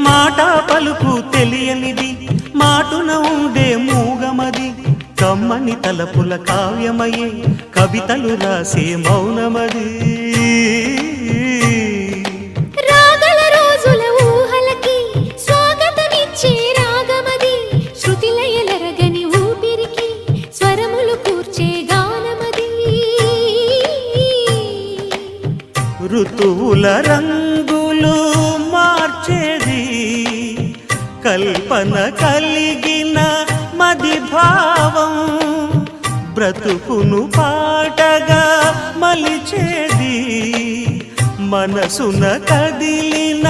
మాట పలుకు తెలియనిది మాటున ఉండే మూగమది కమ్మని తలపుల కావ్యమయే కవితలు రాసే మౌనమది రాగల రోజుల ఊహలకి స్వాగతమిచ్చే రాగమది శృతిలయలరగని ఊపిరికి స్వరములు కూర్చే గానమది ఋతువుల రంగులు మార్చేది కల్పన కలిగిన మది భావం బ్రతుకును పాటగా మలిచేది మనసున కదిలిన